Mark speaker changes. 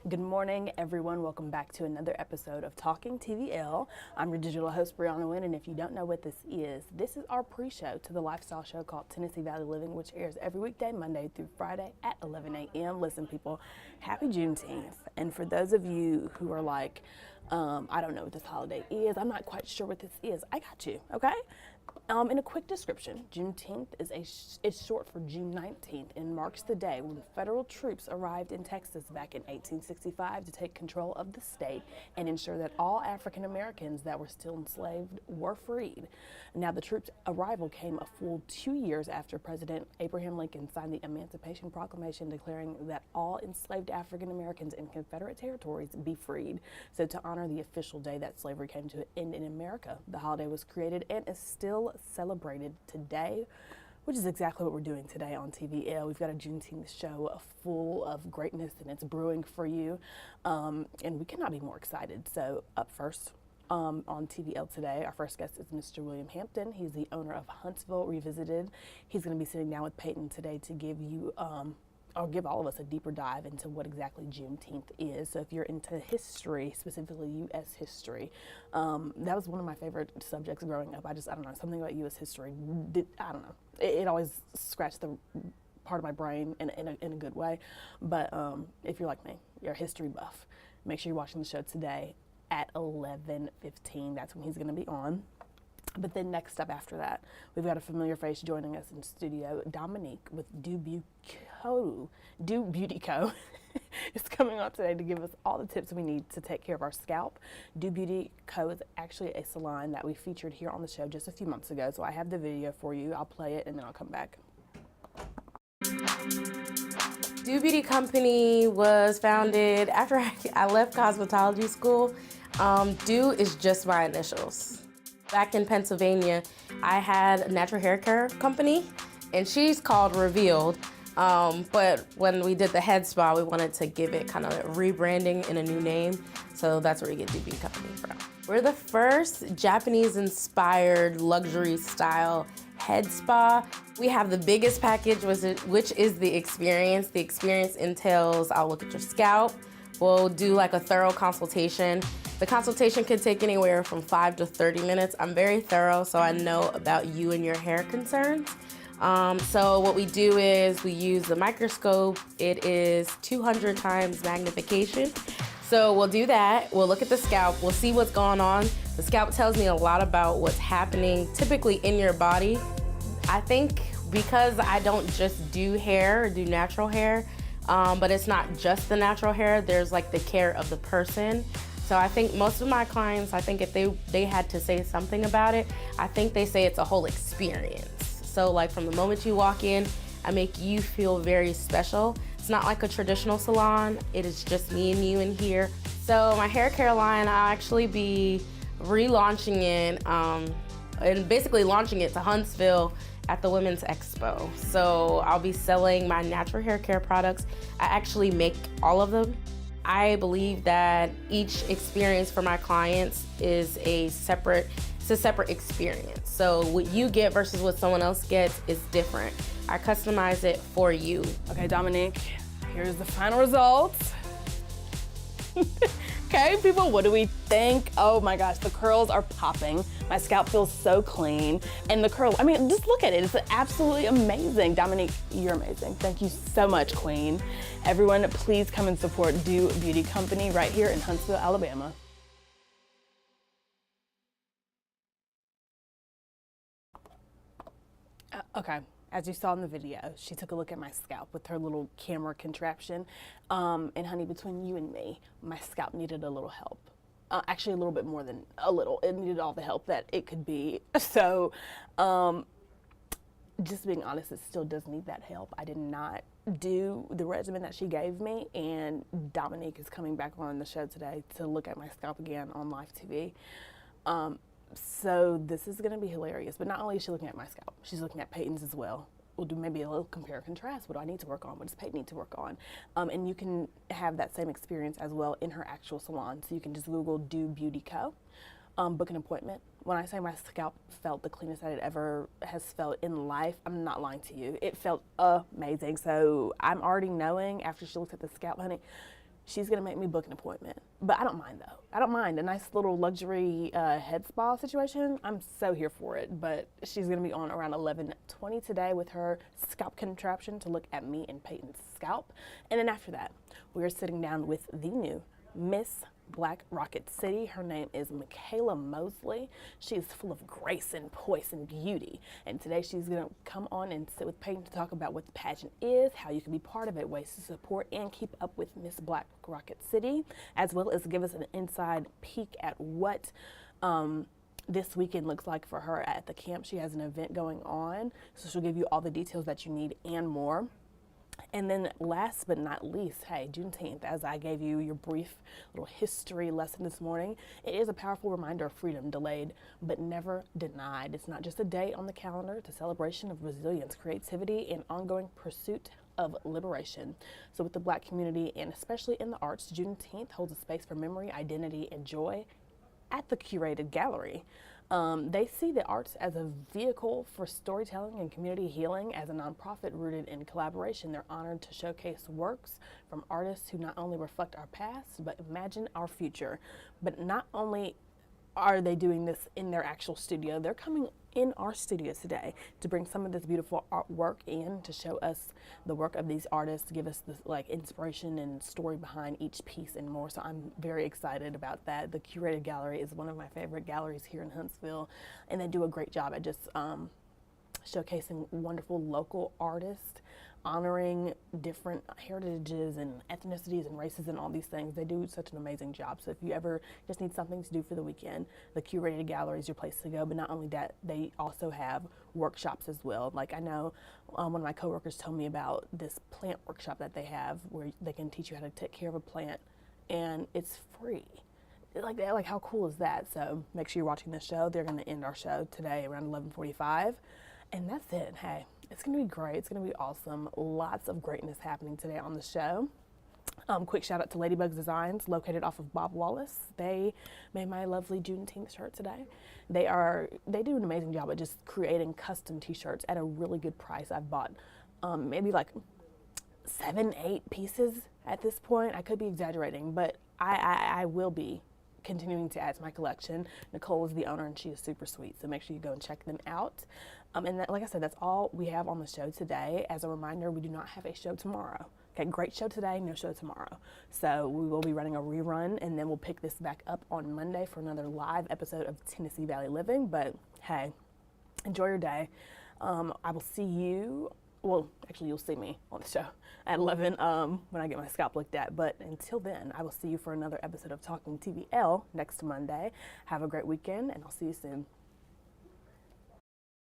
Speaker 1: Good morning, everyone. Welcome back to another episode of Talking TVL. I'm your digital host, Breona Winn, and if you don't know what this is our pre-show to the lifestyle show called Tennessee Valley Living, which airs every weekday, Monday through Friday at 11 a.m. Listen, people, happy Juneteenth. And for those of you who are like, I don't know what this holiday is, I'm not quite sure what this is, I got you, okay? In a quick description, Juneteenth is short for June 19th and marks the day when federal troops arrived in Texas back in 1865 to take control of the state and ensure that all African Americans that were still enslaved were freed. Now, the troops' arrival came a full 2 years after President Abraham Lincoln signed the Emancipation Proclamation declaring that all enslaved African Americans in Confederate territories be freed. So to honor the official day that slavery came to an end in America, the holiday was created and is still celebrated today, which is exactly what we're doing today on TVL. We've got a Juneteenth show full of greatness and it's brewing for you, and we cannot be more excited. So up first on TVL today, our first guest is Mr. William Hampton. He's the owner of Huntsville Revisited. He's going to be sitting down with Peyton today to give you or give all of us a deeper dive into what exactly Juneteenth is. So if you're into history, specifically U.S. history, that was one of my favorite subjects growing up. I don't know, something about U.S. history, I don't know. It always scratched the part of my brain in a good way. But if you're like me, you're a history buff, make sure you're watching the show today at 11:15. That's when he's going to be on. But then next up after that, we've got a familiar face joining us in studio. Dominique with Do Beauty Co. is coming on today to give us all the tips we need to take care of our scalp. Do Beauty Co. is actually a salon that we featured here on the show just a few months ago. So I have the video for you. I'll play it and then I'll come back.
Speaker 2: Do Beauty Company was founded after I left cosmetology school. Do is just my initials. Back in Pennsylvania, I had a natural hair care company, and she's called Revealed. But when we did the head spa, we wanted to give it kind of rebranding in a new name. So that's where we get Do Beauty Company from. We're the first Japanese-inspired luxury style head spa. We have the biggest package, which is the experience. The experience entails, I'll look at your scalp. We'll do like a thorough consultation. The consultation can take anywhere from 5 to 30 minutes. I'm very thorough, so I know about you and your hair concerns. So what we do is we use the microscope. It is 200 times magnification. So we'll do that. We'll look at the scalp. We'll see what's going on. The scalp tells me a lot about what's happening typically in your body. I think because I don't just do hair or do natural hair, but it's not just the natural hair, there's like the care of the person. So I think most of my clients, I think if they had to say something about it, I think they say it's a whole experience. So like from the moment you walk in, I make you feel very special. It's not like a traditional salon, it is just me and you in here. So my hair care line, I'll actually be relaunching it and basically launching it to Huntsville at the Women's Expo. So I'll be selling my natural hair care products. I actually make all of them. I believe that each experience for my clients is a separate experience. So what you get versus what someone else gets is different. I customize it for you.
Speaker 1: Okay, Dominique, here's the final results. Okay, people, what do we think? Oh my gosh, the curls are popping. My scalp feels so clean. And the curl, I mean, just look at it. It's absolutely amazing. Dominique, you're amazing. Thank you so much, Queen. Everyone, please come and support Do Beauty Company right here in Huntsville, Alabama. Okay. As you saw in the video, she took a look at my scalp with her little camera contraption. And honey, between you and me, my scalp needed a little help. Actually, a little bit more than a little. It needed all the help that it could be. So, just being honest, it still does need that help. I did not do the regimen that she gave me, and Dominique is coming back on the show today to look at my scalp again on live TV. So this is going to be hilarious. But not only is she looking at my scalp, she's looking at Peyton's as well. We'll do maybe a little compare and contrast. What do I need to work on? What does Peyton need to work on? And you can have that same experience as well in her actual salon. So you can just Google Do Beauty Co. Book an appointment. When I say my scalp felt the cleanest that it ever has felt in life, I'm not lying to you. It felt amazing. So I'm already knowing after she looked at the scalp, honey, she's gonna make me book an appointment. But I don't mind though. I don't mind a nice little luxury head spa situation. I'm so here for it. But she's gonna be on around 11:20 today with her scalp contraption to look at me and Peyton's scalp. And then after that, we are sitting down with the new Miss Black Rocket City. Her name is Michaela Mosley. She is full of grace and poise and beauty. And today she's going to come on and sit with Peyton to talk about what the pageant is, how you can be part of it, ways to support and keep up with Miss Black Rocket City, as well as give us an inside peek at what this weekend looks like for her at the camp. She has an event going on, so she'll give you all the details that you need and more. And then last but not least, hey, Juneteenth, as I gave you your brief little history lesson this morning, it is a powerful reminder of freedom delayed but never denied. It's not just a day on the calendar, it's a celebration of resilience, creativity, and ongoing pursuit of liberation. So with the Black community, and especially in the arts, Juneteenth holds a space for memory, identity, and joy at the curated gallery. They see the arts as a vehicle for storytelling and community healing. As a nonprofit rooted in collaboration, they're honored to showcase works from artists who not only reflect our past, but imagine our future. But not only are they doing this in their actual studio, they're coming in our studio today to bring some of this beautiful artwork in to show us the work of these artists, to give us this like inspiration and story behind each piece and more. So I'm very excited about that. The curated gallery is one of my favorite galleries here in Huntsville, and they do a great job at just showcasing wonderful local artists, honoring different heritages and ethnicities and races and all these things. They do such an amazing job. So if you ever just need something to do for the weekend, the curated gallery is your place to go. But not only that, they also have workshops as well. Like I know one of my coworkers told me about this plant workshop that they have where they can teach you how to take care of a plant, and it's free. Like how cool is that? So make sure you're watching this show. They're going to end our show today around 11:45. And that's it. Hey, it's going to be great. It's going to be awesome. Lots of greatness happening today on the show. Quick shout out to Ladybug's Designs, located off of Bob Wallace. They made my lovely Juneteenth shirt today. They do an amazing job at just creating custom t-shirts at a really good price. I've bought maybe like 7-8 pieces at this point. I could be exaggerating, but I will be continuing to add to my collection. Nicole is the owner and she is super sweet, so make sure you go and check them out. And that, like I said, that's all we have on the show today. As a reminder, we do not have a show tomorrow. Okay, great show today, no show tomorrow. So we will be running a rerun, and then we'll pick this back up on Monday for another live episode of Tennessee Valley Living. But hey, enjoy your day. I will see you, well, actually you'll see me on the show at 11 when I get my scalp looked at. But until then, I will see you for another episode of Talking TVL next Monday. Have a great weekend, and I'll see you soon.